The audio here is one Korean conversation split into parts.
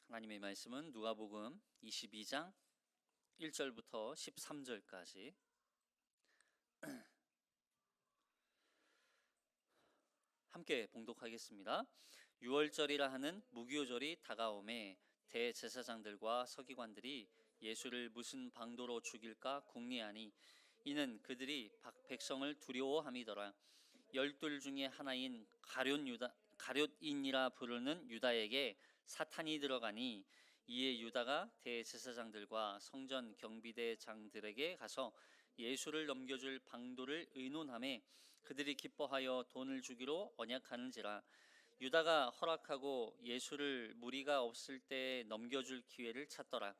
하나님의 말씀은 누가복음 22장 1절부터 13절까지 함께 봉독하겠습니다. 유월절이라 하는 무교절이 다가오매 대제사장들과 서기관들이 예수를 무슨 방도로 죽일까 궁리하니 이는 그들이 백성을 두려워함이더라. 열둘 중에 하나인 가룟인이라 부르는 유다에게 사탄이 들어가니 이에 유다가 대제사장들과 성전 경비대장들에게 가서 예수를 넘겨줄 방도를 의논하매 그들이 기뻐하여 돈을 주기로 언약하는지라. 유다가 허락하고 예수를 무리가 없을 때 넘겨줄 기회를 찾더라.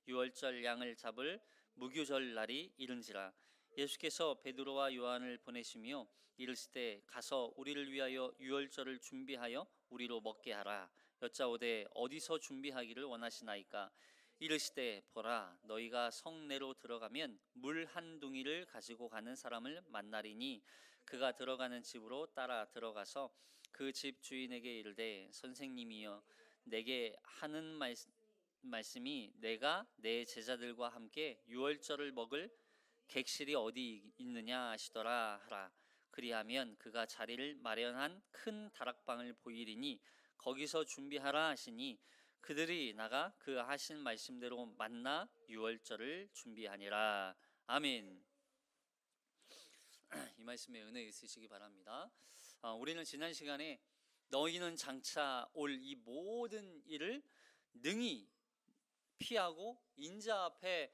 유월절 양을 잡을 무교절 날이 이른지라. 예수께서 베드로와 요한을 보내시며 이르시되 가서 우리를 위하여 유월절을 준비하여 우리로 먹게 하라. 여짜오되 어디서 준비하기를 원하시나이까? 이르시되 보라, 너희가 성내로 들어가면 물 한 둥이를 가지고 가는 사람을 만나리니 그가 들어가는 집으로 따라 들어가서 그 집 주인에게 이르되 선생님이여, 내게 하는 말씀이 내가 내 제자들과 함께 유월절을 먹을 객실이 어디 있느냐 하시더라 하라. 그리하면 그가 자리를 마련한 큰 다락방을 보이리니 거기서 준비하라 하시니 그들이 나가 그 하신 말씀대로 만나 유월절을 준비하니라. 아멘. 이 말씀에 은혜 있으시기 바랍니다. 우리는 지난 시간에 너희는 장차 올 이 모든 일을 능히 피하고 인자 앞에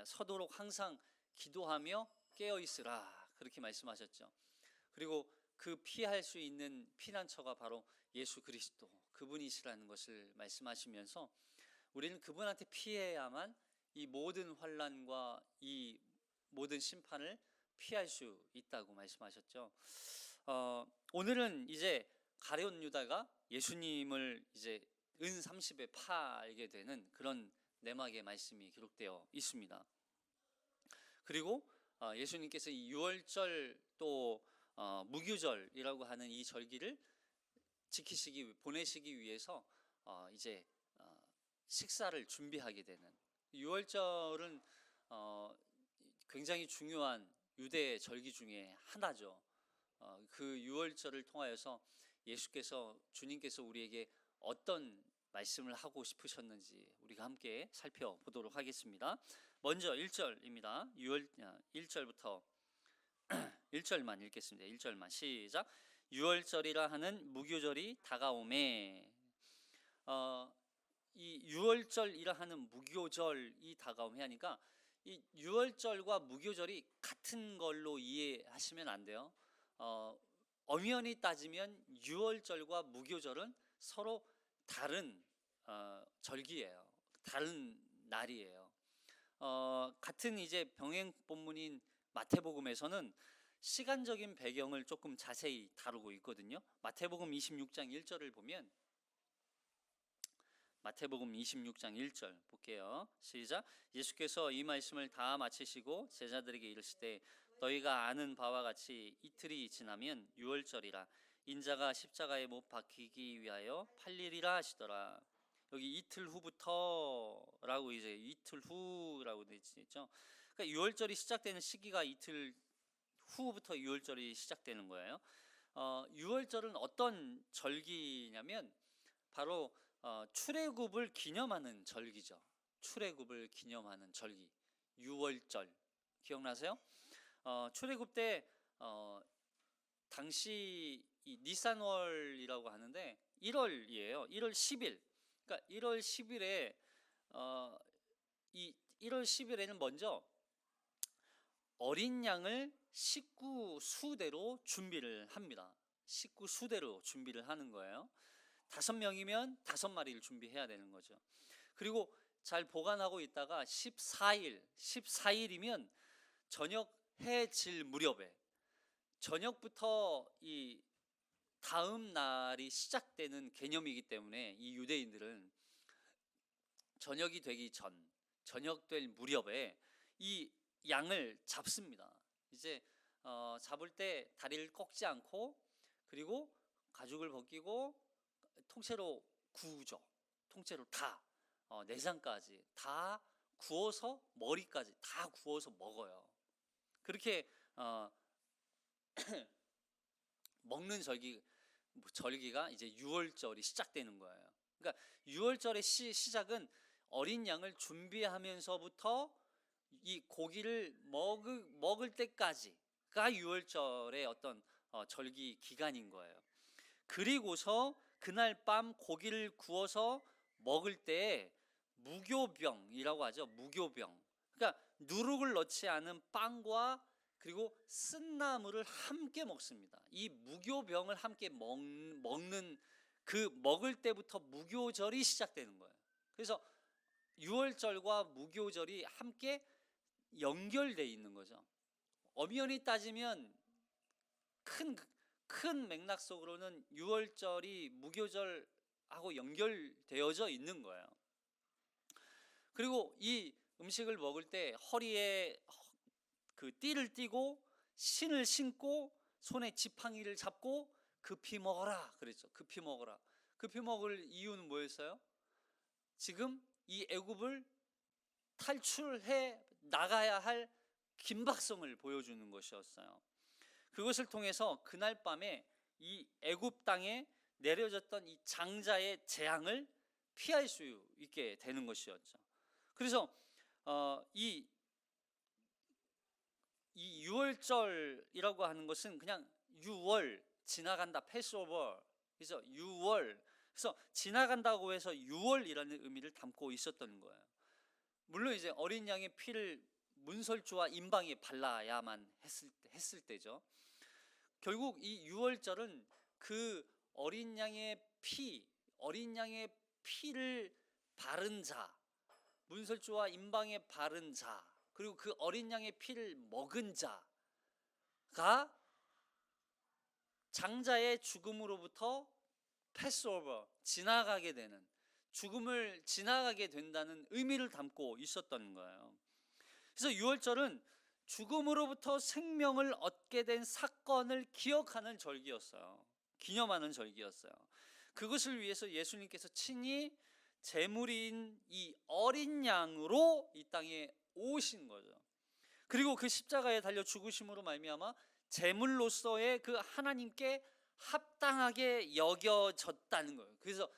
서도록 항상 기도하며 깨어 있으라, 그렇게 말씀하셨죠. 그리고 그 피할 수 있는 피난처가 바로 예수 그리스도, 그분이시라는 것을 말씀하시면서 우리는 그분한테 피해야만 이 모든 환난과 이 모든 심판을 피할 수 있다고 말씀하셨죠. 오늘은 이제 가룟 유다가 예수님을 이제 은 30에 팔게 되는 그런 내막의 말씀이 기록되어 있습니다. 그리고 예수님께서 이 유월절 또 무교절이라고 하는 이 절기를 보내시기 위해서 이제 식사를 준비하게 되는, 유월절은 굉장히 중요한 유대 절기 중에 하나죠. 그 유월절을 통하여서 주님께서 우리에게 어떤 말씀을 하고 싶으셨는지 우리가 함께 살펴보도록 하겠습니다. 먼저 1절입니다. 1절부터 1절만 읽겠습니다. 1절만 시작. 유월절이라 하는 무교절이 다가오매. 이 유월절이라 하는 무교절이 다가오매 하니까 이 유월절과 무교절이 같은 걸로 이해하시면 안 돼요. 엄연히 따지면 유월절과 무교절은 서로 다른 절기예요. 다른 날이에요. 같은 이제 병행 본문인 마태복음에서는 시간적인 배경을 조금 자세히 다루고 있거든요. 마태복음 26장 1절을 보면, 마태복음 26장 1절 볼게요. 시작. 예수께서 이 말씀을 다 마치시고 제자들에게 이르시되 너희가 아는 바와 같이 이틀이 지나면 유월절이라. 인자가 십자가에 못 박히기 위하여 팔리리라 하시더라. 여기 이틀 후부터라고 이제 이틀 후라고 되어 있죠. 그러니까 유월절이 시작되는 시기가 이틀 후부터 유월절이 시작되는 거예요. 유월절은 어떤 절기냐면 바로 출애굽을 기념하는 절기죠. 출애굽을 기념하는 절기, 유월절 기억나세요? 출애굽 때 당시 이 니산월이라고 하는데 1월이에요. 1월 10일. 그러니까 1월 10일에 이 1월 10일에는 먼저 어린 양을 식구 수대로 준비를 합니다. 식구 수대로 준비를 하는 거예요. 5명이면 5마리를 준비해야 되는 거죠. 그리고 잘 보관하고 있다가 14일이면 저녁 해 질 무렵에, 저녁부터 이 다음 날이 시작되는 개념이기 때문에 이 유대인들은 저녁이 되기 전, 저녁 될 무렵에 이 양을 잡습니다. 이제 잡을 때 다리를 꺾지 않고, 그리고 가죽을 벗기고 통째로 구우죠. 통째로 다. 내장까지 다 구워서 머리까지 다 구워서 먹어요. 그렇게 먹는 절기가 이제 유월절이 시작되는 거예요. 그러니까 유월절의 시작은 어린 양을 준비하면서부터 이 고기를 먹을 때까지가 유월절의 어떤 절기 기간인 거예요. 그리고서 그날 밤 고기를 구워서 먹을 때 무교병이라고 하죠. 무교병. 그러니까 누룩을 넣지 않은 빵과 그리고 쓴나물을 함께 먹습니다. 이 무교병을 함께 먹는 그 먹을 때부터 무교절이 시작되는 거예요. 그래서 유월절과 무교절이 함께 연결되어 있는 거죠. 엄연히 따지면 큰 맥락 속으로는 유월절이 무교절하고 연결되어져 있는 거예요. 그리고 이 음식을 먹을 때 허리에 그 띠를 띠고 신을 신고 손에 지팡이를 잡고 급히 먹어라 그랬죠. 급히 먹어라. 급히 먹을 이유는 뭐였어요? 지금 이 애굽을 탈출해 나가야 할 긴박성을 보여주는 것이었어요. 그것을 통해서 그날 밤에 이 애굽 땅에 내려졌던 이 장자의 재앙을 피할 수 있게 되는 것이었죠. 그래서 이 유월절이라고 하는 것은 그냥 유월 지나간다, 패스오버. 그래서 유월, 그래서 지나간다고 해서 유월이라는 의미를 담고 있었던 거예요. 물론 이제 어린 양의 피를 문설주와 임방에 발라야만 했을 때죠. 결국 이 유월절은 그 어린 양의 피를 바른 자, 문설주와 임방에 바른 자, 그리고 그 어린 양의 피를 먹은 자가 장자의 죽음으로부터 패스오버, 지나가게 되는, 죽음을 지나가게 된다는 의미를 담고 있었던 거예요. 그래서 유월절은 죽음으로부터 생명을 얻게 된 사건을 기억하는 절기였어요. 기념하는 절기였어요. 그것을 위해서 예수님께서 친히 제물인 이 어린 양으로 이 땅에 오신 거죠. 그리고 그 십자가에 달려 죽으심으로 말미암아 제물로서의 그 하나님께 합당하게 여겨졌다는 거예요. 그래서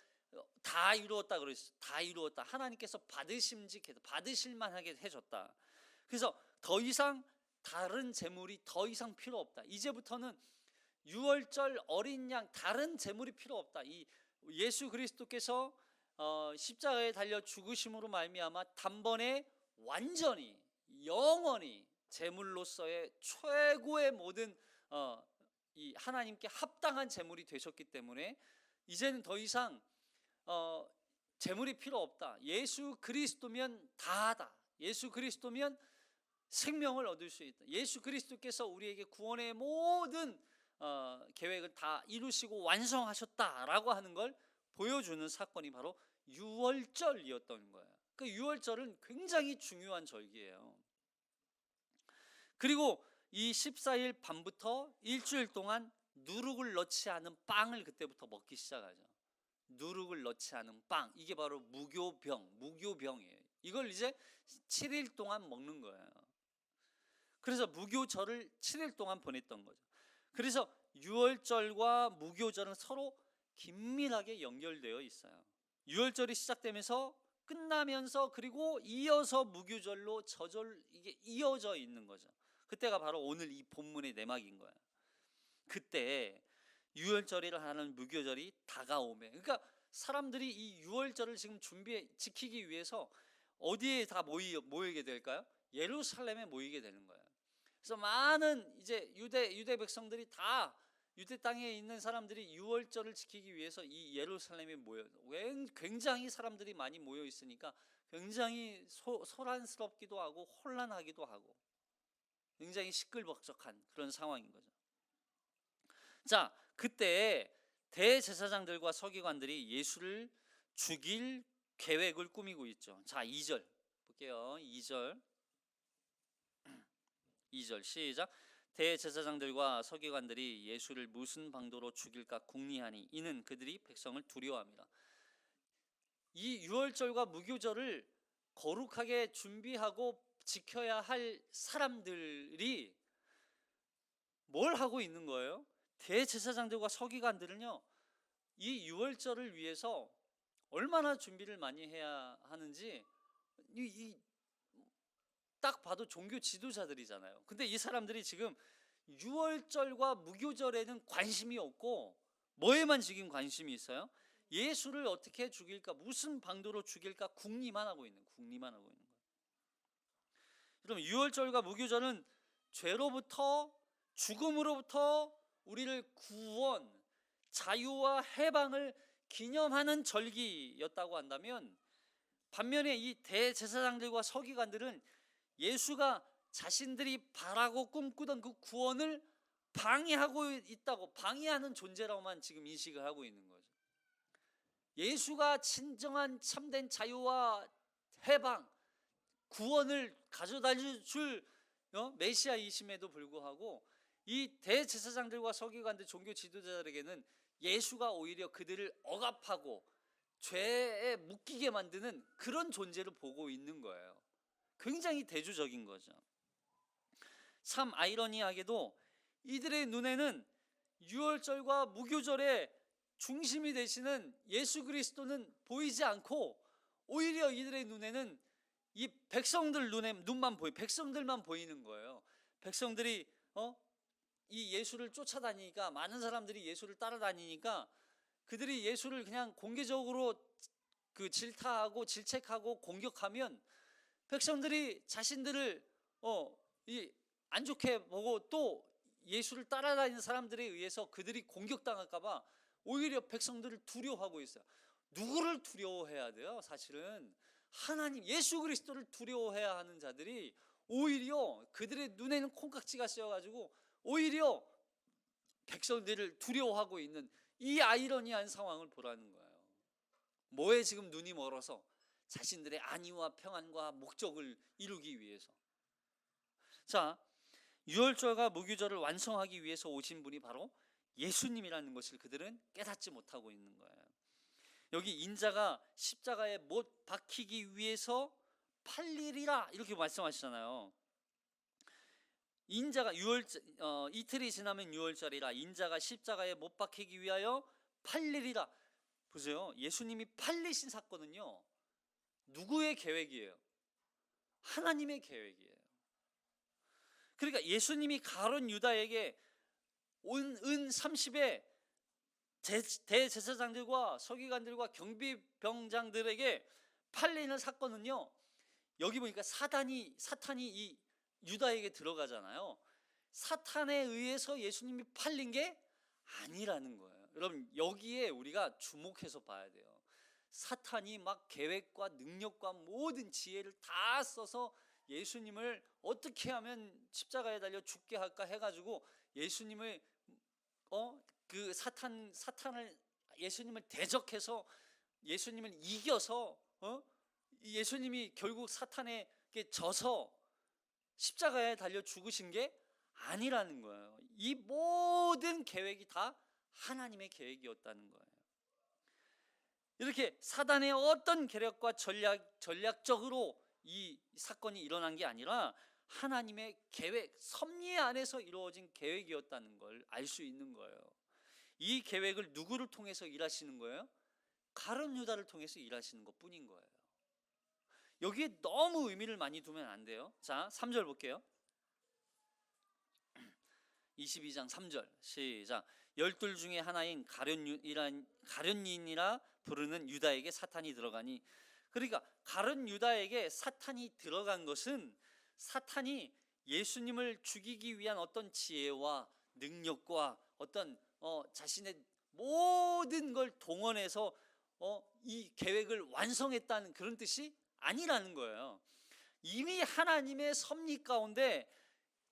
다 이루었다 그랬어요. 다 이루었다. 하나님께서 받으실 만하게 해줬다. 그래서 더 이상 다른 제물이 더 이상 필요 없다. 이제부터는 유월절 어린 양 다른 제물이 필요 없다. 이 예수 그리스도께서 십자가에 달려 죽으심으로 말미암아 단번에 완전히 영원히 제물로서의 최고의 모든 이 하나님께 합당한 제물이 되셨기 때문에 이제는 더 이상 제물이 필요 없다. 예수 그리스도면 다하다. 예수 그리스도면 생명을 얻을 수 있다. 예수 그리스도께서 우리에게 구원의 모든 계획을 다 이루시고 완성하셨다라고 하는 걸 보여주는 사건이 바로 유월절이었던 거예요. 그 유월절은 굉장히 중요한 절기예요. 그리고 이 14일 밤부터 일주일 동안 누룩을 넣지 않은 빵을 그때부터 먹기 시작하죠. 누룩을 넣지 않은 빵, 이게 바로 무교병이에요. 이걸 이제 7일 동안 먹는 거예요. 그래서 무교절을 7일 동안 보냈던 거죠. 그래서 유월절과 무교절은 서로 긴밀하게 연결되어 있어요. 유월절이 시작되면서 끝나면서 그리고 이어서 무교절로 이게 이어져 있는 거죠. 그때가 바로 오늘 이 본문의 내막인 거예요. 그때 유월절이라 하는 무교절이 다가오매, 그러니까 사람들이 이 유월절을 지금 지키기 위해서 어디에 다 모이게 될까요? 예루살렘에 모이게 되는 거예요. 그래서 많은 이제 유대 백성들이 다 유대 땅에 있는 사람들이 유월절을 지키기 위해서 이 예루살렘에 굉장히 사람들이 많이 모여 있으니까 굉장히 소란스럽기도 하고 혼란하기도 하고 굉장히 시끌벅적한 그런 상황인 거죠. 자, 그때 대제사장들과 서기관들이 예수를 죽일 계획을 꾸미고 있죠. 자, 2절 볼게요. 2절 시작. 대제사장들과 서기관들이 예수를 무슨 방도로 죽일까 궁리하니 이는 그들이 백성을 두려워합니다. 이 유월절과 무교절을 거룩하게 준비하고 지켜야 할 사람들이 뭘 하고 있는 거예요? 대제사장들과 서기관들은요, 이 유월절을 위해서 얼마나 준비를 많이 해야 하는지 딱 봐도 종교 지도자들이잖아요. 근데 이 사람들이 지금 유월절과 무교절에는 관심이 없고 뭐에만 지금 관심이 있어요? 예수를 어떻게 죽일까, 무슨 방도로 죽일까 궁리만 하고 있는 거예요. 여러분, 유월절과 무교절은 죄로부터, 죽음으로부터 우리를 구원, 자유와 해방을 기념하는 절기였다고 한다면, 반면에 이 대제사장들과 서기관들은 예수가 자신들이 바라고 꿈꾸던 그 구원을 방해하고 있다고, 방해하는 존재라고만 지금 인식을 하고 있는 거죠. 예수가 진정한 참된 자유와 해방, 구원을 가져다 줄 메시아이심에도 불구하고 이 대제사장들과 서기관들, 종교 지도자들에게는 예수가 오히려 그들을 억압하고 죄에 묶이게 만드는 그런 존재를 보고 있는 거예요. 굉장히 대조적인 거죠. 참 아이러니하게도 이들의 눈에는 유월절과 무교절의 중심이 되시는 예수 그리스도는 보이지 않고, 오히려 이들의 눈에는 이 백성들만 보이는 거예요. 백성들이 이 예수를 쫓아다니니까, 많은 사람들이 예수를 따라다니니까 그들이 예수를 그냥 공개적으로 질타하고 질책하고 공격하면 백성들이 자신들을 안 좋게 보고, 또 예수를 따라다니는 사람들에 의해서 그들이 공격당할까봐 오히려 백성들을 두려워하고 있어요. 누구를 두려워해야 돼요? 사실은 하나님, 예수 그리스도를 두려워해야 하는 자들이 오히려 그들의 눈에는 콩깍지가 씌어가지고 오히려 백성들을 두려워하고 있는 이 아이러니한 상황을 보라는 거예요. 뭐에 지금 눈이 멀어서? 자신들의 안위와 평안과 목적을 이루기 위해서. 자, 유월절과 무교절을 완성하기 위해서 오신 분이 바로 예수님이라는 것을 그들은 깨닫지 못하고 있는 거예요. 여기 인자가 십자가에 못 박히기 위해서 팔리리라 이렇게 말씀하시잖아요. 인자가 이틀이 지나면 유월절이라, 인자가 십자가에 못 박히기 위하여 팔리리라. 보세요, 예수님이 팔리신 사건은요, 누구의 계획이에요? 하나님의 계획이에요. 그러니까 예수님이 가룟 유다에게 은 30에 대제사장들과 서기관들과 경비병장들에게 팔리는 사건은요, 여기 보니까 사탄이 이 유다에게 들어가잖아요. 사탄에 의해서 예수님이 팔린 게 아니라는 거예요. 여러분, 여기에 우리가 주목해서 봐야 돼요. 사탄이 막 계획과 능력과 모든 지혜를 다 써서 예수님을 어떻게 하면 십자가에 달려 죽게 할까 해가지고 예수님을 사탄을 예수님을 대적해서 예수님을 이겨서 예수님이 결국 사탄에게 져서 십자가에 달려 죽으신 게 아니라는 거예요. 이 모든 계획이 다 하나님의 계획이었다는 거예요. 이렇게 사단의 어떤 계략과 전략적으로 이 사건이 일어난 게 아니라 하나님의 계획, 섭리 안에서 이루어진 계획이었다는 걸 알 수 있는 거예요. 이 계획을 누구를 통해서 일하시는 거예요? 가룟 유다를 통해서 일하시는 것 뿐인 거예요. 여기에 너무 의미를 많이 두면 안 돼요. 자, 3절 볼게요. 22장 3절 시작. 12 중에 하나인 가룟인이라 부르는 유다에게 사탄이 들어가니. 그러니까 가룟 유다에게 사탄이 들어간 것은, 사탄이 예수님을 죽이기 위한 어떤 지혜와 능력과 어떤 자신의 모든 걸 동원해서 이 계획을 완성했다는 그런 뜻이 아니라는 거예요. 이미 하나님의 섭리 가운데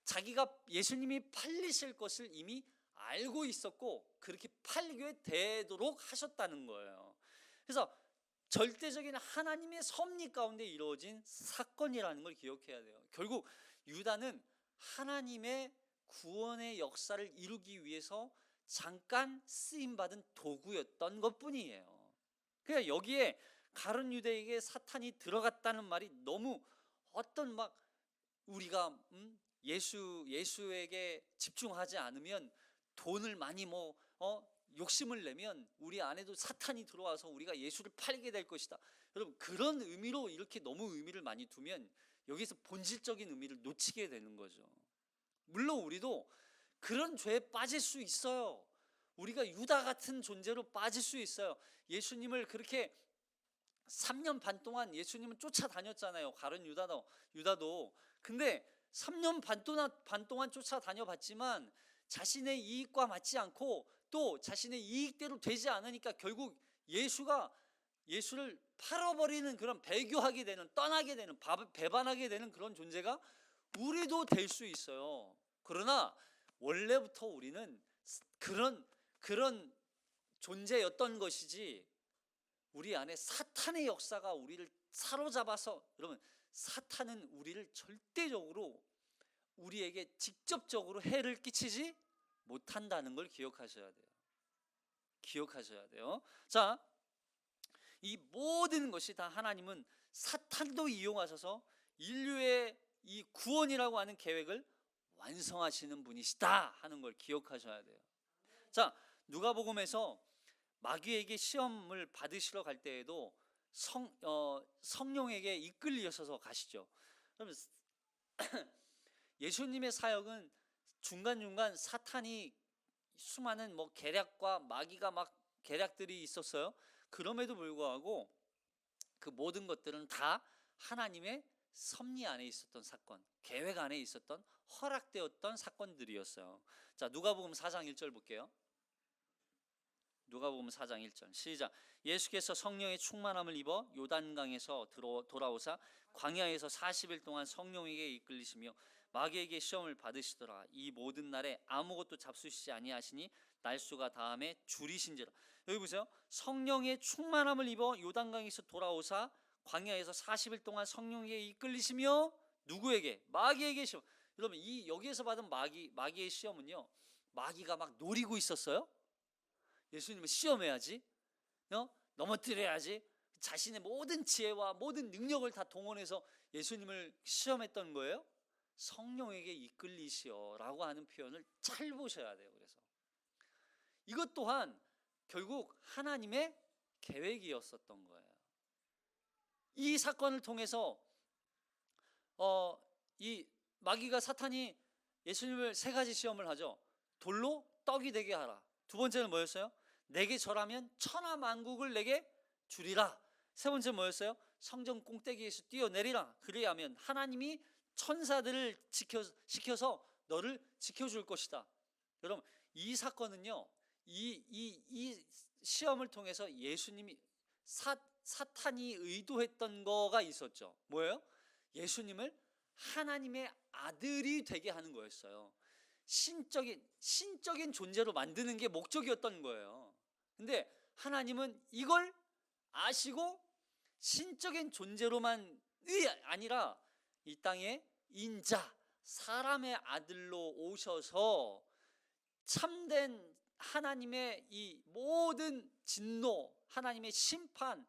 자기가 예수님이 팔리실 것을 이미 알고 있었고 그렇게 팔리게 되도록 하셨다는 거예요. 그래서 절대적인 하나님의 섭리 가운데 이루어진 사건이라는 걸 기억해야 돼요. 결국 유다는 하나님의 구원의 역사를 이루기 위해서 잠깐 쓰임받은 도구였던 것뿐이에요. 그러니까 여기에 가룟 유다에게 사탄이 들어갔다는 말이 너무 어떤 막 우리가 예수에게 집중하지 않으면 돈을 많이 욕심을 내면 우리 안에도 사탄이 들어와서 우리가 예수를 팔게 될 것이다. 여러분, 그런 의미로 이렇게 너무 의미를 많이 두면 여기서 본질적인 의미를 놓치게 되는 거죠. 물론 우리도 그런 죄에 빠질 수 있어요. 우리가 유다 같은 존재로 빠질 수 있어요. 예수님을 그렇게 3년 반 동안 예수님은 쫓아다녔잖아요. 가룟 유다도. 근데 3년 반 동안 쫓아다녀봤지만 자신의 이익과 맞지 않고 또 자신의 이익대로 되지 않으니까 결국 예수를 팔아버리는, 그런 배교하게 되는, 떠나게 되는, 배반하게 되는 그런 존재가 우리도 될 수 있어요. 그러나 원래부터 우리는 그런 존재였던 것이지, 우리 안에 사탄의 역사가 우리를 사로잡아서, 여러분, 사탄은 우리를 절대적으로 우리에게 직접적으로 해를 끼치지 못한다는 걸 기억하셔야 돼요. 자, 이 모든 것이 다 하나님은 사탄도 이용하셔서 인류의 이 구원이라고 하는 계획을 완성하시는 분이시다 하는 걸 기억하셔야 돼요. 자, 누가복음에서 마귀에게 시험을 받으시러 갈 때에도 성령에게 이끌리셔서 가시죠. 그러면 예수님의 사역은 중간중간 사탄이 수많은 계략과 마귀가 계략들이 있었어요. 그럼에도 불구하고 그 모든 것들은 다 하나님의 섭리 안에 있었던 사건, 계획 안에 있었던 허락되었던 사건들이었어요. 자, 누가복음 4장 1절 볼게요. 누가복음 4장 1절 시작. 예수께서 성령의 충만함을 입어 요단강에서 돌아오사 광야에서 40일 동안 성령에게 이끌리시며 마귀에게 시험을 받으시더라. 이 모든 날에 아무것도 잡수시지 아니하시니 날수가 다함에 줄이신지라. 여기 보세요. 성령의 충만함을 입어 요단강에서 돌아오사 광야에서 40일 동안 성령에게 이끌리시며 누구에게? 마귀에게 시험. 여러분, 이 여기에서 받은 마귀의 시험은요, 마귀가 막 노리고 있었어요. 예수님을 시험해야지, 넘어뜨려야지, 자신의 모든 지혜와 모든 능력을 다 동원해서 예수님을 시험했던 거예요. 성령에게 이끌리시어라고 하는 표현을 잘 보셔야 돼요. 그래서 이것 또한 결국 하나님의 계획이었었던 거예요. 이 사건을 통해서 이 마귀가, 사탄이 예수님을 세 가지 시험을 하죠. 돌로 떡이 되게 하라. 두 번째는 뭐였어요? 내게 절하면 천하 만국을 내게 주리라. 세 번째 뭐였어요? 성전 꼭대기에서 뛰어내리라. 그리하면 하나님이 천사들을 시켜서 너를 지켜줄 것이다. 여러분, 이 사건은요, 이 시험을 통해서 예수님이 사탄이 의도했던 거가 있었죠. 뭐예요? 예수님을 하나님의 아들이 되게 하는 거였어요. 신적인 존재로 만드는 게 목적이었던 거예요. 근데 하나님은 이걸 아시고 신적인 존재로만이 아니라 이 땅에 인자, 사람의 아들로 오셔서 참된 하나님의 이 모든 진노, 하나님의 심판,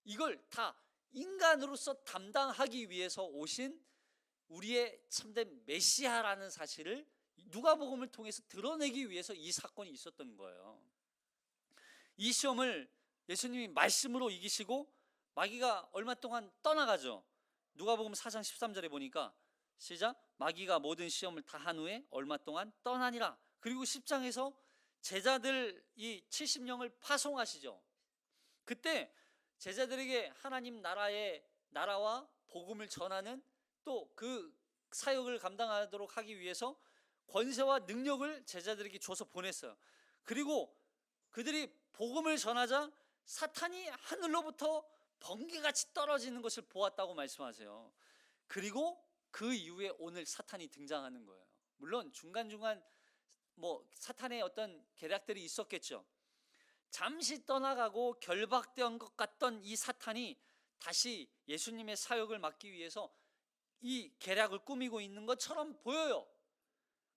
이걸 다 인간으로서 담당하기 위해서 오신 우리의 참된 메시아라는 사실을 누가복음을 통해서 드러내기 위해서 이 사건이 있었던 거예요. 이 시험을 예수님이 말씀으로 이기시고 마귀가 얼마 동안 떠나가죠. 누가복음 4장 13절에 보니까 시작. 마귀가 모든 시험을 다 한 후에 얼마 동안 떠나니라. 그리고 10장에서 제자들 이 70명을 파송하시죠. 그때 제자들에게 하나님 나라와 복음을 전하는, 또 그 사역을 감당하도록 하기 위해서 권세와 능력을 제자들에게 줘서 보냈어요. 그리고 그들이 복음을 전하자 사탄이 하늘로부터 번개같이 떨어지는 것을 보았다고 말씀하세요. 그리고 그 이후에 오늘 사탄이 등장하는 거예요. 물론 중간중간 사탄의 어떤 계략들이 있었겠죠. 잠시 떠나가고 결박된 것 같던 이 사탄이 다시 예수님의 사역을 맡기 위해서 이 계략을 꾸미고 있는 것처럼 보여요.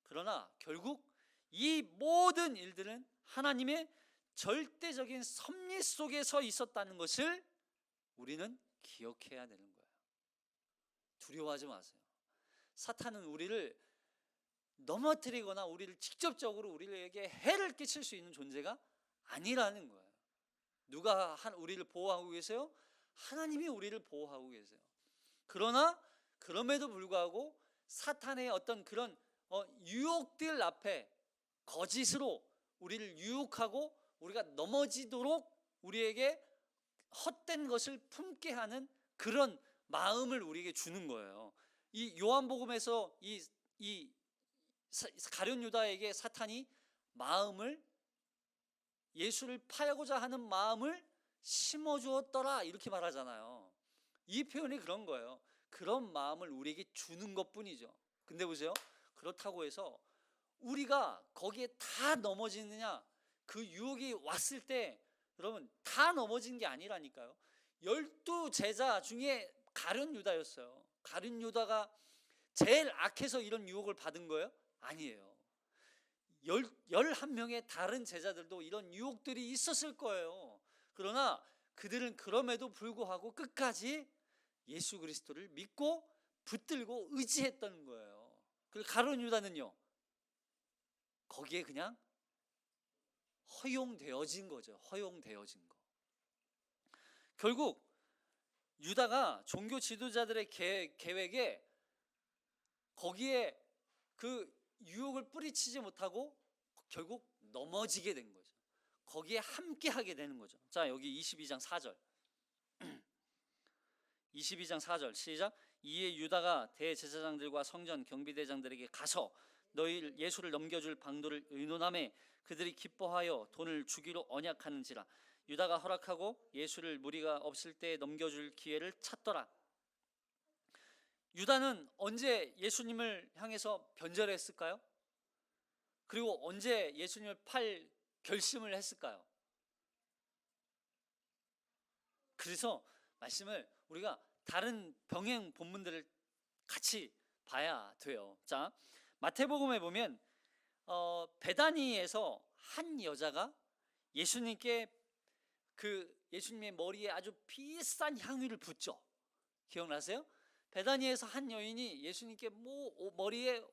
그러나 결국 이 모든 일들은 하나님의 절대적인 섭리 속에서 있었다는 것을 우리는 기억해야 되는 거예요. 두려워하지 마세요. 사탄은 우리를 넘어뜨리거나 우리를 직접적으로 우리에게 해를 끼칠 수 있는 존재가 아니라는 거예요. 누가 우리를 보호하고 계세요? 하나님이 우리를 보호하고 계세요. 그러나 그럼에도 불구하고 사탄의 어떤 그런 유혹들 앞에 거짓으로 우리를 유혹하고 우리가 넘어지도록 우리에게 헛된 것을 품게 하는 그런 마음을 우리에게 주는 거예요. 이 요한복음에서 이 가룟 유다에게 사탄이 마음을, 예수를 팔고자 하는 마음을 심어주었더라 이렇게 말하잖아요. 이 표현이 그런 거예요. 그런 마음을 우리에게 주는 것뿐이죠. 근데 보세요, 그렇다고 해서 우리가 거기에 다 넘어지느냐? 그 유혹이 왔을 때 여러분 다 넘어진 게 아니라니까요. 12제자 중에 가룟 유다였어요. 가룟 유다가 제일 악해서 이런 유혹을 받은 거예요? 아니에요. 11명의 다른 제자들도 이런 유혹들이 있었을 거예요. 그러나 그들은 그럼에도 불구하고 끝까지 예수 그리스도를 믿고 붙들고 의지했던 거예요. 그리고 가룟 유다는요, 거기에 그냥 허용되어진 거죠. 허용되어진 거. 결국 유다가 종교 지도자들의 계획에 거기에 그 유혹을 뿌리치지 못하고 결국 넘어지게 된 거죠. 거기에 함께 하게 되는 거죠. 자, 여기 22장 4절 22장 4절 시작. 이에 유다가 대제사장들과 성전 경비대장들에게 가서 너희 예수를 넘겨줄 방도를 의논하매 그들이 기뻐하여 돈을 주기로 언약하는지라. 유다가 허락하고 예수를 무리가 없을 때 넘겨줄 기회를 찾더라. 유다는 언제 예수님을 향해서 변절했을까요? 그리고 언제 예수님을 팔 결심을 했을까요? 그래서 말씀을 우리가 다른 병행 본문들을 같이 봐야 돼요. 자, 마태복음에 보면 베다니에서 한 여자가 예수님께 예수님의 머리에 아주 비싼 향유를 붓죠. 기억나세요? 베다니에서 한 여인이 예수님께 머리에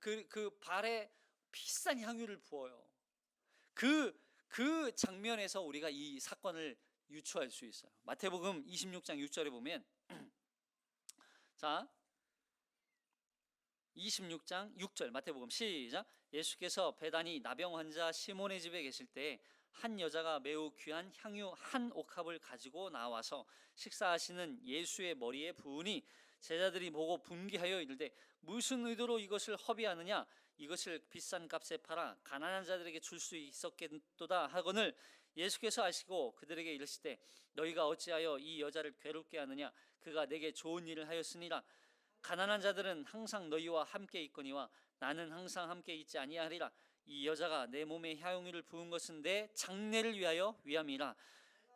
그 발에 비싼 향유를 부어요. 그 장면에서 우리가 이 사건을 유추할 수 있어요. 마태복음 26장 6절에 보면 자, 26장 6절 마태복음 시작. 예수께서 베다니 나병 환자 시몬의 집에 계실 때 한 여자가 매우 귀한 향유 한 옥합을 가지고 나와서 식사하시는 예수의 머리에 부으니 제자들이 보고 분개하여 이르되 무슨 의도로 이것을 허비하느냐? 이것을 비싼 값에 팔아 가난한 자들에게 줄 수 있었겠도다 하거늘 예수께서 아시고 그들에게 이르시되 너희가 어찌하여 이 여자를 괴롭게 하느냐? 그가 내게 좋은 일을 하였으니라. 가난한 자들은 항상 너희와 함께 있거니와 나는 항상 함께 있지 아니하리라. 이 여자가 내 몸에 향유를 부은 것은 내 장례를 위함이라.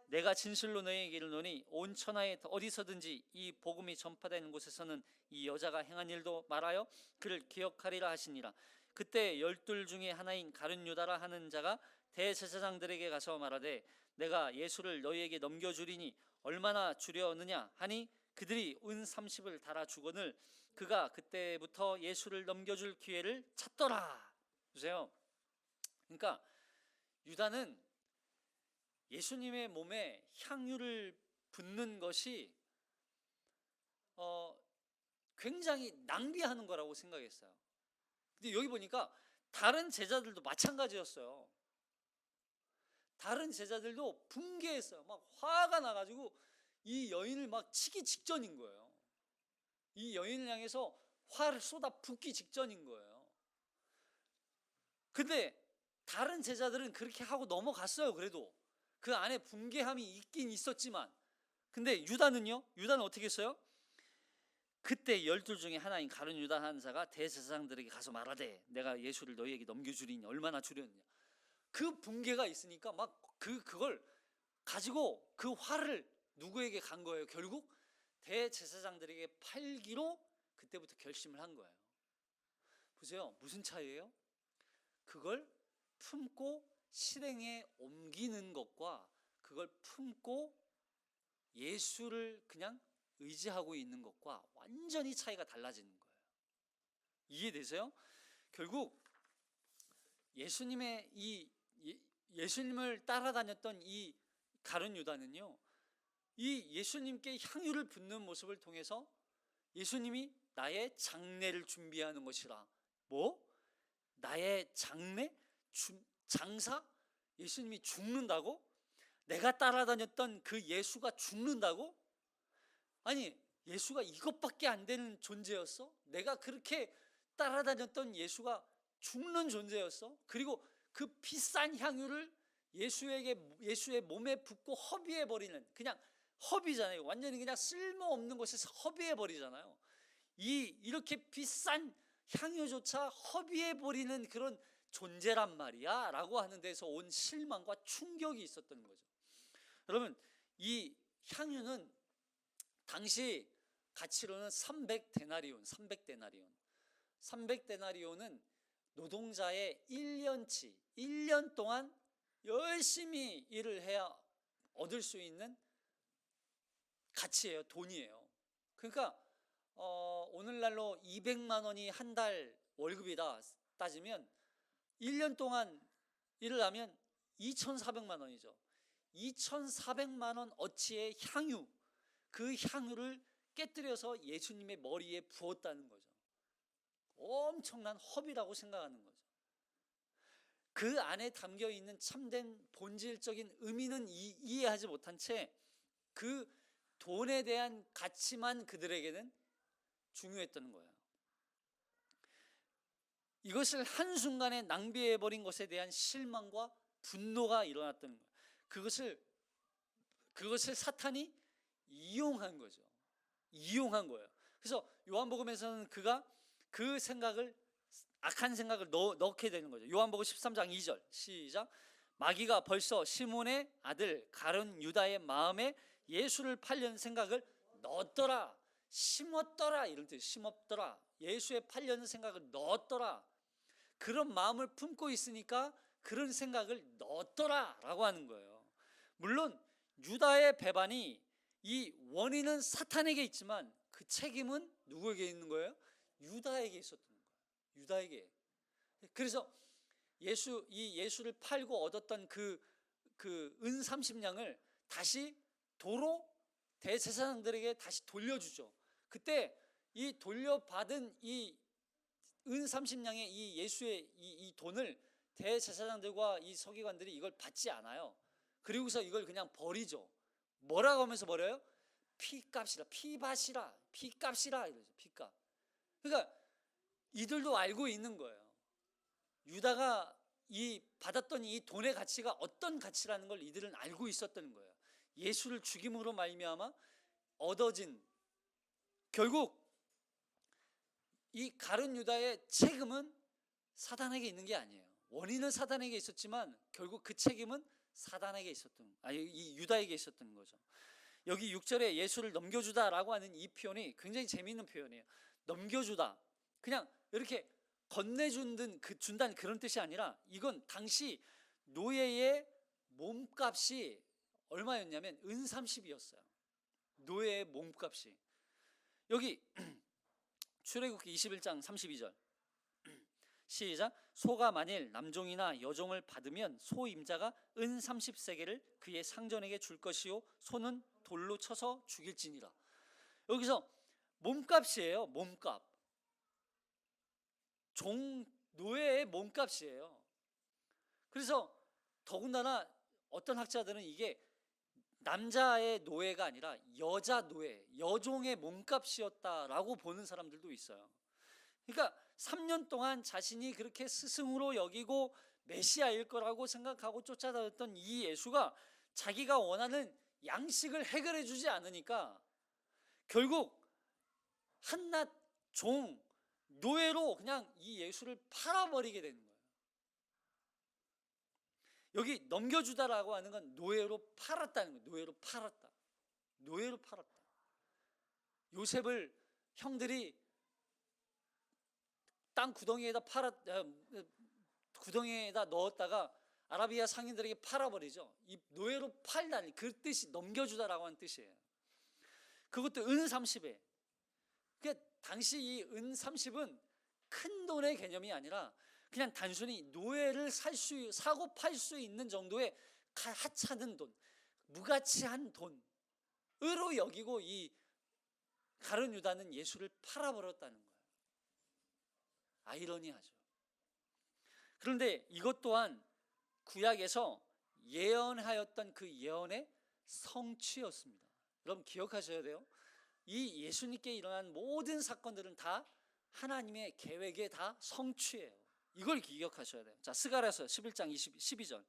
내가 진실로 너희에게 이르노니 온 천하에 어디서든지 이 복음이 전파되는 곳에서는 이 여자가 행한 일도 말하여 그를 기억하리라 하시니라. 그때 12 중에 하나인 가룟 유다라 하는 자가 대제사장들에게 가서 말하되 내가 예수를 너희에게 넘겨주리니 얼마나 주려느냐 하니 그들이 은 30을 달아 주거늘 그가 그때부터 예수를 넘겨줄 기회를 찾더라. 보세요. 그러니까 유다는 예수님의 몸에 향유를 붓는 것이 굉장히 낭비하는 거라고 생각했어요. 근데 여기 보니까 다른 제자들도 마찬가지였어요. 다른 제자들도 분개했어요. 막 화가 나가지고 이 여인을 막 치기 직전인 거예요. 이 여인을 향해서 화를 쏟아 붓기 직전인 거예요. 근데 다른 제자들은 그렇게 하고 넘어갔어요. 그래도 그 안에 분개함이 있긴 있었지만, 근데 유다는요? 유다는 어떻게 했어요? 그때 12 중에 하나인 가룟 유다 하는 자가 대제사장들에게 가서 말하되 내가 예수를 너희에게 넘겨주리니 얼마나 주려느냐. 그 분개가 있으니까 막 그걸 가지고 그 화를 누구에게 간 거예요? 결국 대제사장들에게 팔기로 그때부터 결심을 한 거예요. 보세요. 무슨 차이예요? 그걸 품고 실행에 옮기는 것과 그걸 품고 예수를 그냥 의지하고 있는 것과 완전히 차이가 달라지는 거예요. 이해되세요? 결국 예수님의 예수님을 따라다녔던 이 가룟 유다는요, 이 예수님께 향유를 붓는 모습을 통해서 예수님이 나의 장례를 준비하는 것이라. 뭐? 나의 장사? 예수님이 죽는다고? 내가 따라다녔던 그 예수가 죽는다고? 아니, 예수가 이것밖에 안 되는 존재였어? 내가 그렇게 따라다녔던 예수가 죽는 존재였어? 그리고 그 비싼 향유를 예수의 몸에 붓고 허비해 버리는, 그냥 허비잖아요. 완전히 그냥 쓸모없는 곳에서 허비해 버리잖아요. 이렇게 비싼 향유조차 허비해 버리는 그런 존재란 말이야 라고 하는 데서 온 실망과 충격이 있었던 거죠. 여러분, 이 향유는 당시 가치로는 300데나리온. 300데나리온은 노동자의 1년치, 1년 동안 열심히 일을 해야 얻을 수 있는 가치예요. 돈이에요. 그러니까 오늘날로 200만 원이 한 달 월급이다 따지면 1년 동안 일을 하면 2,400만 원이죠. 2,400만 원 어치의 향유, 그 향유를 깨뜨려서 예수님의 머리에 부었다는 거죠. 엄청난 허비라고 생각하는 거죠. 그 안에 담겨 있는 참된 본질적인 의미는 이해하지 못한 채 그 돈에 대한 가치만 그들에게는 중요했던 거예요. 이것을 한순간에 낭비해버린 것에 대한 실망과 분노가 일어났던 거예요. 그것을 사탄이 이용한 거죠. 이용한 거예요. 그래서 요한복음에서는 그가 그 생각을, 악한 생각을 넣게 되는 거죠. 요한복음 13장 2절 시작. 마귀가 벌써 시몬의 아들 가룟 유다의 마음에 예수를 팔려는 생각을 넣었더라. 심었더라. 이런 뜻. 심었더라. 예수에 팔려는 생각을 넣었더라. 그런 마음을 품고 있으니까 그런 생각을 넣었더라 라고 하는 거예요. 물론 유다의 배반이, 이 원인은 사탄에게 있지만 그 책임은 누구에게 있는 거예요? 유다에게 있었던 거예요. 유다에게. 그래서 예수를 팔고 얻었던 그 은 30냥을 다시 도로 대제사장들에게 다시 돌려주죠. 그때 이 돌려받은 이 은 30냥의 이 예수의 이 돈을 대제사장들과 이 서기관들이 이걸 받지 않아요. 그리고서 이걸 그냥 버리죠. 뭐라고 하면서 버려요? 피값이라, 피값이라 이러죠. 피값. 그러니까 이들도 알고 있는 거예요. 유다가 받았던 이 돈의 가치가 어떤 가치라는 걸 이들은 알고 있었던 거예요. 예수를 죽임으로 말미암아 얻어진, 결국 이 가룟 유다의 책임은 사단에게 있는 게 아니에요. 원인은 사단에게 있었지만 결국 그 책임은 사단에게 이 유다에게 있었던 거죠. 여기 6절에 예수를 넘겨주다라고 하는 이 표현이 굉장히 재미있는 표현이에요. 넘겨주다, 그냥 이렇게 건네준다는 그런 뜻이 아니라, 이건 당시 노예의 몸값이 얼마였냐면 은 30이었어요. 노예의 몸값이. 여기 출애굽기 21장 32절 시작. 소가 만일 남종이나 여종을 받으면 소 임자가 은 30세겔을 그의 상전에게 줄 것이요 소는 돌로 쳐서 죽일지니라. 여기서 몸값이에요. 몸값. 노예의 몸값이에요. 그래서 더군다나 어떤 학자들은 이게 남자의 노예가 아니라 여자 노예, 여종의 몸값이었다라고 보는 사람들도 있어요. 그러니까 3년 동안 자신이 그렇게 스승으로 여기고 메시아일 거라고 생각하고 쫓아다녔던 이 예수가 자기가 원하는 양식을 해결해 주지 않으니까 결국 한낱 노예로 그냥 이 예수를 팔아버리게 되는 거예요. 여기 넘겨주다라고 하는 건 노예로 팔았다는 거예요. 노예로 팔았다. 요셉을 형들이 땅 구덩이에다 넣었다가 아라비아 상인들에게 팔아버리죠. 이 노예로 팔다니, 그 뜻이 넘겨주다라고 하는 뜻이에요. 그것도 은 30에. 그러니까 당시 이 은 30은 큰 돈의 개념이 아니라 그냥 단순히 노예를 사고 팔 수 있는 정도의 하찮은 돈, 무가치한 돈으로 여기고 이 가룟 유다는 예수를 팔아버렸다는 거예요. 아이러니하죠. 그런데 이것 또한 구약에서 예언하였던 그 예언의 성취였습니다. 여러분 기억하셔야 돼요. 이 예수님께 일어난 모든 사건들은 다 하나님의 계획의 다 성취예요. 이걸 기억하셔야 돼요. 자, 스가랴서 11장 12절.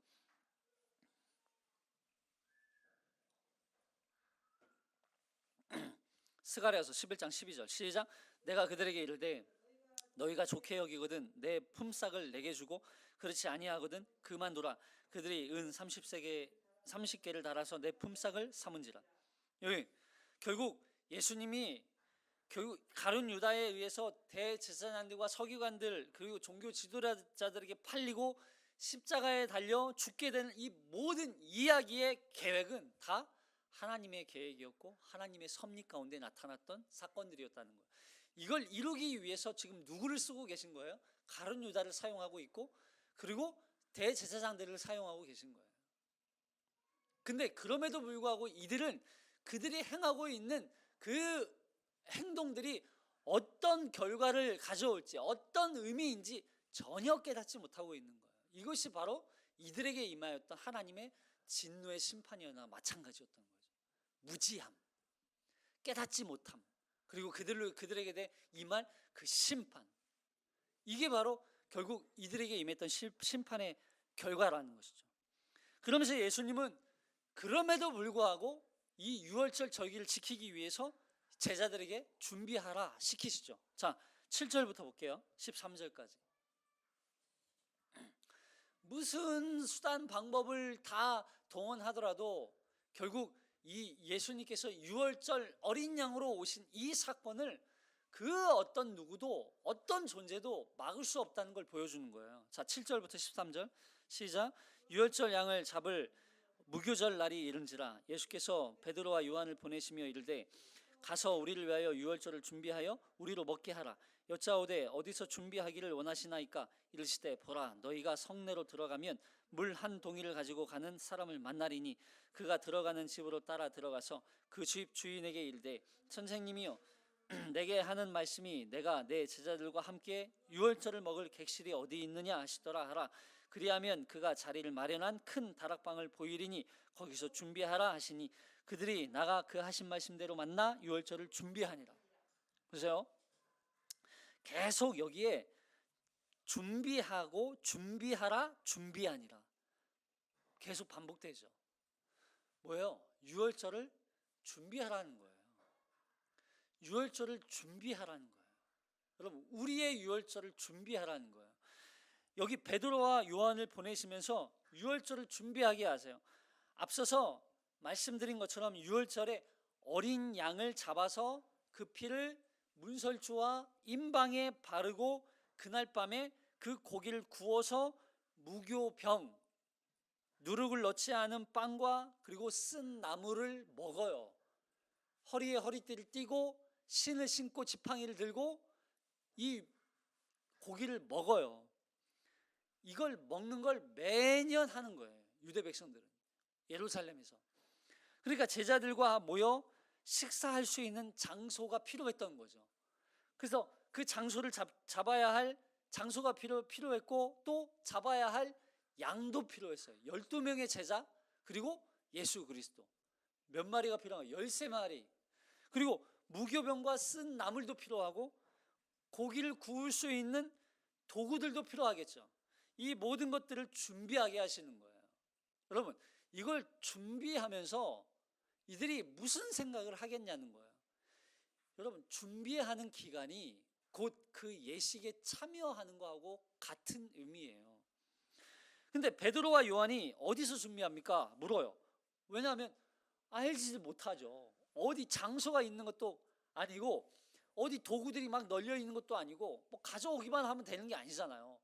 스가랴서 11장 12절 시작. 내가 그들에게 이르되 너희가 좋게 여기거든 내 품삯을 내게 주고 그렇지 아니하거든 그만두라. 그들이 은 30개를 달아서 내 품삯을 삼은지라. 여기 결국 예수님이 결국 가룟 유다에 의해서 대제사장들과 서기관들 그리고 종교 지도자들에게 팔리고 십자가에 달려 죽게 되는 이 모든 이야기의 계획은 다 하나님의 계획이었고 하나님의 섭리 가운데 나타났던 사건들이었다는 거예요. 이걸 이루기 위해서 지금 누구를 쓰고 계신 거예요? 가룟 유다를 사용하고 있고 그리고 대제사장들을 사용하고 계신 거예요. 근데 그럼에도 불구하고 이들은 그들이 행하고 있는 그 행동들이 어떤 결과를 가져올지 어떤 의미인지 전혀 깨닫지 못하고 있는 거예요. 이것이 바로 이들에게 임하였던 하나님의 진노의 심판이나 마찬가지였던 거죠. 무지함, 깨닫지 못함, 그리고 그들에게 대해 임할 그 심판, 이게 바로 결국 이들에게 임했던 심판의 결과라는 것이죠. 그러면서 예수님은 그럼에도 불구하고 이 유월절 절기를 지키기 위해서 제자들에게 준비하라 시키시죠. 자, 7절부터 볼게요. 13절까지. 무슨 수단 방법을 다 동원하더라도 결국 이 예수님께서 유월절 어린 양으로 오신 이 사건을 그 어떤 누구도 어떤 존재도 막을 수 없다는 걸 보여주는 거예요. 자, 7절부터 13절 시작. 유월절 양을 잡을 무교절 날이 이른지라 예수께서 베드로와 요한을 보내시며 이르되 가서 우리를 위하여 유월절을 준비하여 우리로 먹게 하라. 여짜오되 어디서 준비하기를 원하시나이까? 이르시되 보라 너희가 성내로 들어가면 물 한 동이를 가지고 가는 사람을 만나리니 그가 들어가는 집으로 따라 들어가서 그 집 주인에게 이르되 선생님이여 내게 하는 말씀이 내가 내 제자들과 함께 유월절을 먹을 객실이 어디 있느냐 하시더라 하라. 그리하면 그가 자리를 마련한 큰 다락방을 보이리니 거기서 준비하라 하시니 그들이 나가 그 하신 말씀대로 만나 유월절을 준비하니라. 보세요. 계속 여기에 준비하고 준비하라 준비하니라 계속 반복되죠. 뭐예요? 유월절을 준비하라는 거예요. 유월절을 준비하라는 거예요. 여러분 우리의 유월절을 준비하라는 거예요. 여기 베드로와 요한을 보내시면서 유월절을 준비하게 하세요. 앞서서 말씀드린 것처럼 유월절에 어린 양을 잡아서 그 피를 문설주와 임방에 바르고 그날 밤에 그 고기를 구워서 무교병 누룩을 넣지 않은 빵과 그리고 쓴 나물을 먹어요. 허리에 허리띠를 띠고 신을 신고 지팡이를 들고 이 고기를 먹어요. 이걸 먹는 걸 매년 하는 거예요. 유대 백성들은 예루살렘에서. 그러니까 제자들과 모여 식사할 수 있는 장소가 필요했던 거죠. 그래서 그 장소를 잡아야 할 장소가 필요했고 또 잡아야 할 양도 필요했어요. 12명의 제자 그리고 예수 그리스도. 몇 마리가 필요한가요? 13마리. 그리고 무교병과 쓴 나물도 필요하고 고기를 구울 수 있는 도구들도 필요하겠죠. 이 모든 것들을 준비하게 하시는 거예요. 여러분 이걸 준비하면서 이들이 무슨 생각을 하겠냐는 거예요. 여러분 준비하는 기간이 곧 그 예식에 참여하는 거하고 같은 의미예요. 근데 베드로와 요한이 어디서 준비합니까? 물어요. 왜냐하면 알지 못하죠. 어디 장소가 있는 것도 아니고 어디 도구들이 막 널려 있는 것도 아니고 뭐 가져오기만 하면 되는 게 아니잖아요.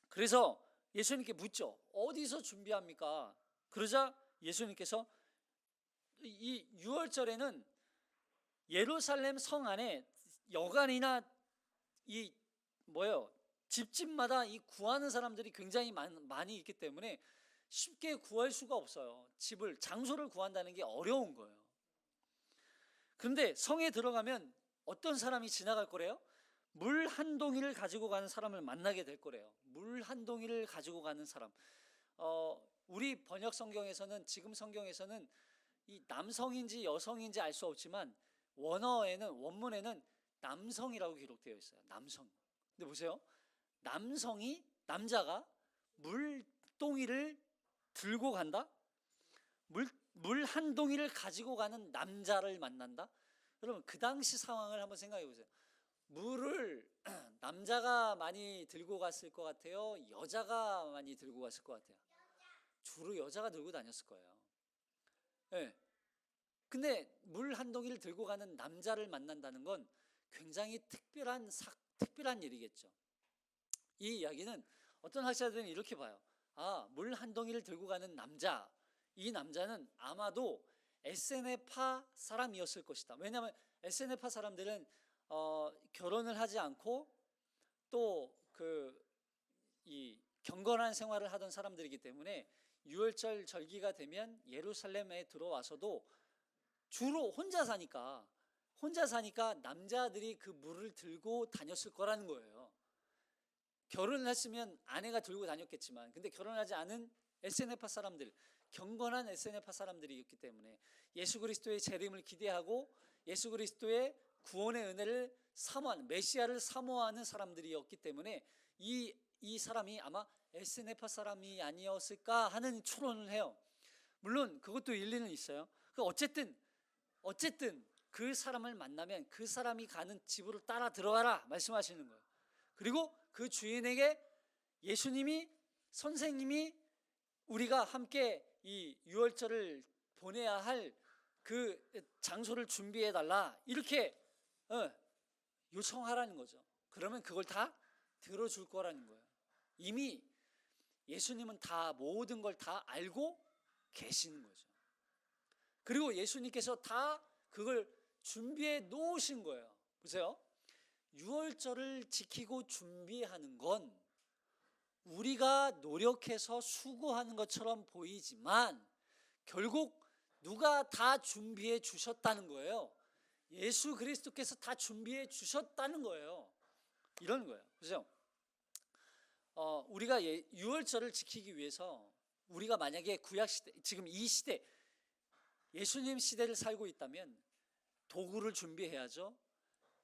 그래서 예수님께 묻죠. 어디서 준비합니까? 그러자 예수님께서 이 유월절에는 예루살렘 성 안에 여관이나 이 집집마다 이 구하는 사람들이 굉장히 많이 있기 때문에 쉽게 구할 수가 없어요. 장소를 구한다는 게 어려운 거예요. 그런데 성에 들어가면 어떤 사람이 지나갈 거래요? 물 한 동이를 가지고 가는 사람을 만나게 될 거래요. 물 한 동이를 가지고 가는 사람. 우리 번역 성경에서는, 지금 성경에서는 이 남성인지 여성인지 알 수 없지만 원문에는 남성이라고 기록되어 있어요. 남성. 근데 보세요. 남자가 물동이를 들고 간다? 물 한 동이를 가지고 가는 남자를 만난다? 여러분, 그 당시 상황을 한번 생각해 보세요. 물을 남자가 많이 들고 갔을 것 같아요? 여자가 많이 들고 갔을 것 같아요? 주로 여자가 들고 다녔을 거예요. 네. 근데 물 한 동이를 들고 가는 남자를 만난다는 건 굉장히 특별한 일이겠죠. 이 이야기는 어떤 학자들은 이렇게 봐요. 물 한 동이를 들고 가는 남자, 이 남자는 아마도 에세네파 사람이었을 것이다. 왜냐하면 에세네파 사람들은 결혼을 하지 않고 또 이 경건한 생활을 하던 사람들이기 때문에 유월절 절기가 되면 예루살렘에 들어와서도 주로 혼자 사니까 남자들이 그 물을 들고 다녔을 거라는 거예요. 결혼을 했으면 아내가 들고 다녔겠지만, 근데 결혼하지 않은 에세네파 사람들, 경건한 에세네파 사람들이었기 때문에 예수 그리스도의 재림을 기대하고 예수 그리스도의 구원의 은혜를 사모하는, 메시아를 사모하는 사람들이었기 때문에 이 사람이 아마 에세네파 사람이 아니었을까 하는 추론을 해요. 물론 그것도 일리는 있어요. 어쨌든 그 사람을 만나면 그 사람이 가는 집으로 따라 들어가라 말씀하시는 거예요. 그리고 그 주인에게 선생님이 우리가 함께 이 유월절을 보내야 할 그 장소를 준비해 달라, 이렇게 요청하라는 거죠. 그러면 그걸 다 들어줄 거라는 거예요. 이미 예수님은 다 모든 걸 다 알고 계시는 거죠. 그리고 예수님께서 다 그걸 준비해 놓으신 거예요. 보세요. 유월절을 지키고 준비하는 건 우리가 노력해서 수고하는 것처럼 보이지만 결국 누가 다 준비해 주셨다는 거예요. 예수 그리스도께서 다 준비해 주셨다는 거예요. 이런 거예요. 보세요. 우리가 유월절을 지키기 위해서 우리가 만약에 구약시대, 지금 이 시대, 예수님 시대를 살고 있다면 도구를 준비해야죠.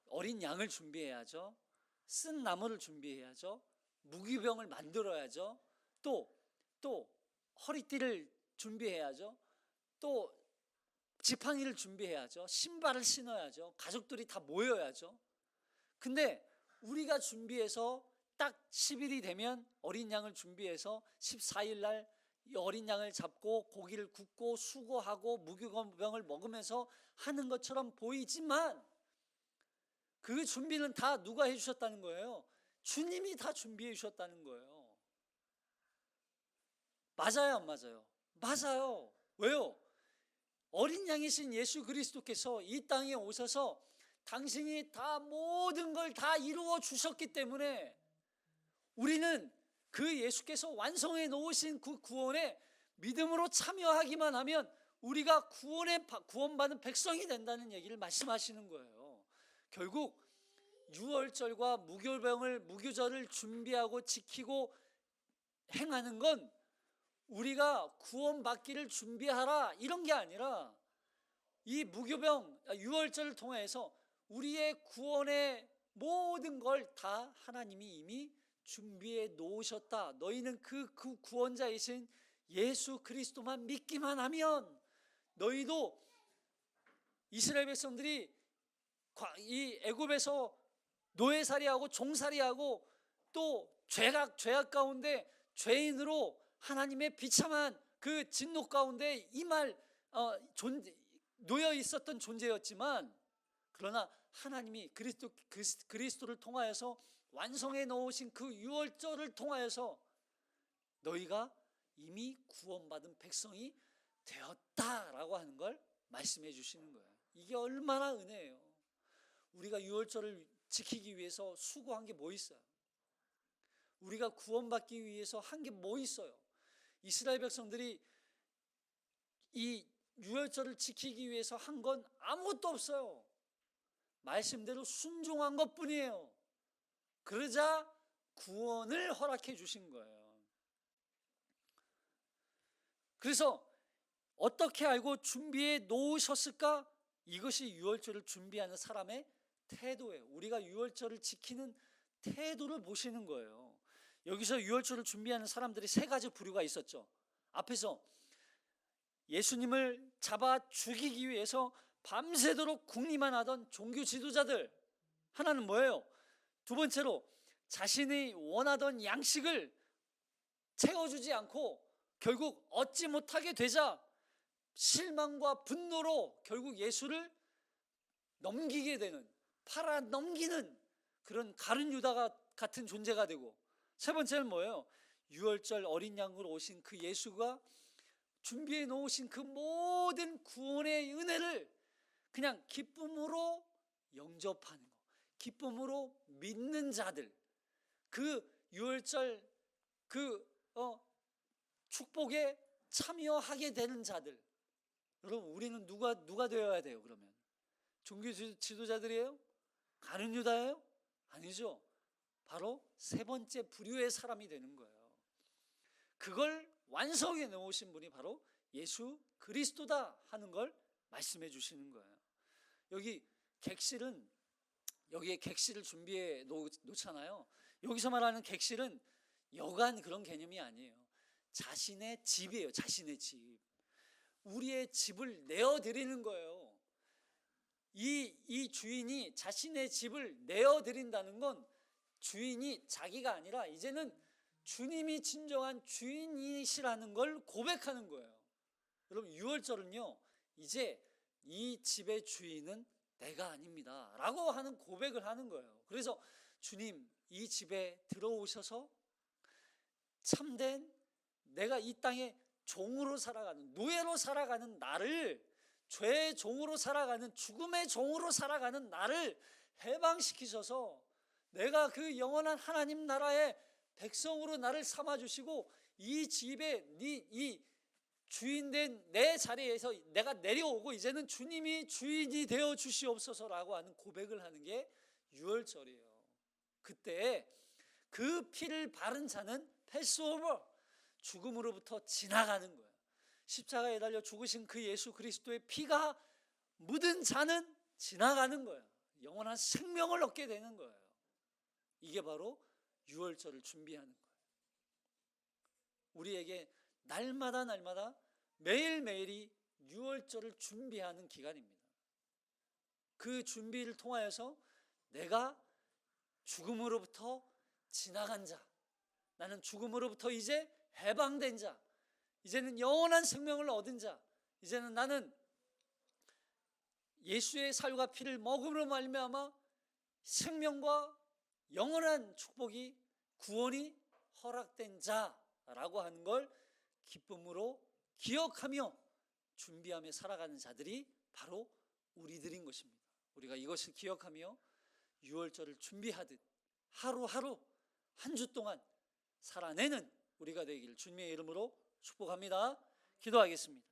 어린 양을 준비해야죠. 쓴 나무를 준비해야죠. 무기병을 만들어야죠. 또 허리띠를 준비해야죠. 또 지팡이를 준비해야죠. 신발을 신어야죠. 가족들이 다 모여야죠. 근데 우리가 준비해서 딱 10일이 되면 어린 양을 준비해서 14일 날 어린 양을 잡고 고기를 굽고 수고하고 무기병을 먹으면서 하는 것처럼 보이지만 그 준비는 다 누가 해주셨다는 거예요? 주님이 다 준비해 주셨다는 거예요. 맞아요, 안 맞아요? 맞아요. 왜요? 어린 양이신 예수 그리스도께서 이 땅에 오셔서 당신이 다 모든 걸 다 이루어 주셨기 때문에 우리는 그 예수께서 완성해 놓으신 그 구원에 믿음으로 참여하기만 하면 우리가 구원받은 백성이 된다는 얘기를 말씀하시는 거예요. 결국 유월절과 무교절을 준비하고 지키고 행하는 건 우리가 구원받기를 준비하라 이런 게 아니라 이 유월절을 통해서 우리의 구원의 모든 걸 다 하나님이 이미 준비해 놓으셨다. 너희는 그 구원자이신 예수 그리스도만 믿기만 하면 너희도 이스라엘 백성들이 이 애굽에서 노예살이하고 종살이하고 또 죄악 가운데 죄인으로 하나님의 비참한 그 진노 가운데 놓여 있었던 존재였지만, 그러나 하나님이 그리스도를 통하여서 완성해 놓으신 그 유월절을 통하여서 너희가 이미 구원받은 백성이 되었다라고 하는 걸 말씀해 주시는 거예요. 이게 얼마나 은혜예요. 우리가 유월절을 지키기 위해서 수고한 게 뭐 있어요? 우리가 구원받기 위해서 한 게 뭐 있어요? 이스라엘 백성들이 이 유월절을 지키기 위해서 한 건 아무것도 없어요. 말씀대로 순종한 것뿐이에요. 그러자 구원을 허락해 주신 거예요. 그래서 어떻게 알고 준비해 놓으셨을까? 이것이 유월절을 준비하는 사람의 태도예요. 우리가 유월절을 지키는 태도를 보시는 거예요. 여기서 유월절을 준비하는 사람들이 세 가지 부류가 있었죠. 앞에서 예수님을 잡아 죽이기 위해서 밤새도록 궁리만 하던 종교 지도자들. 하나는 뭐예요? 두 번째로 자신이 원하던 양식을 채워주지 않고 결국 얻지 못하게 되자 실망과 분노로 결국 예수를 넘기게 되는, 팔아 넘기는 그런 가룟 유다 같은 존재가 되고, 세 번째는 뭐예요? 유월절 어린 양으로 오신 그 예수가 준비해 놓으신 그 모든 구원의 은혜를 그냥 기쁨으로 영접하는 거, 기쁨으로 믿는 자들, 그 유월절 그 축복에 참여하게 되는 자들. 여러분, 우리는 누가 되어야 돼요? 그러면 종교 지도자들이에요? 가룟 유다예요? 아니죠. 바로 세 번째 부류의 사람이 되는 거예요. 그걸 완성해 놓으신 분이 바로 예수 그리스도다 하는 걸 말씀해 주시는 거예요. 여기에 객실을 준비해 놓잖아요. 여기서 말하는 객실은 여간 그런 개념이 아니에요. 자신의 집이에요. 자신의 집. 우리의 집을 내어드리는 거예요. 이 주인이 자신의 집을 내어드린다는 건 주인이 자기가 아니라 이제는 주님이 진정한 주인이시라는 걸 고백하는 거예요. 여러분, 유월절은요, 이제 이 집의 주인은 내가 아닙니다 라고 하는 고백을 하는 거예요. 그래서 주님, 이 집에 들어오셔서 참된 내가 이 땅에 종으로 살아가는, 노예로 살아가는 나를, 죄의 종으로 살아가는, 죽음의 종으로 살아가는 나를 해방시키셔서 내가 그 영원한 하나님 나라의 백성으로 나를 삼아주시고 이 집에 이 주인된 내 자리에서 내가 내려오고 이제는 주님이 주인이 되어 주시옵소서라고 하는 고백을 하는 게 유월절이에요. 그때 그 피를 바른 자는 패스오버, 죽음으로부터 지나가는 거예요. 십자가에 달려 죽으신 그 예수 그리스도의 피가 묻은 자는 지나가는 거예요. 영원한 생명을 얻게 되는 거예요. 이게 바로 유월절을 준비하는 거예요. 우리에게 날마다 매일매일이 유월절을 준비하는 기간입니다. 그 준비를 통하여서 내가 죽음으로부터 지나간 자, 나는 죽음으로부터 이제 해방된 자, 이제는 영원한 생명을 얻은 자, 이제는 나는 예수의 살과 피를 먹음으로 말미암아 생명과 영원한 축복이, 구원이 허락된 자라고 하는 걸 기쁨으로 기억하며 준비하며 살아가는 자들이 바로 우리들인 것입니다. 우리가 이것을 기억하며 유월절을 준비하듯 하루하루 한 주 동안 살아내는 우리가 되기를 주님의 이름으로 축복합니다. 기도하겠습니다.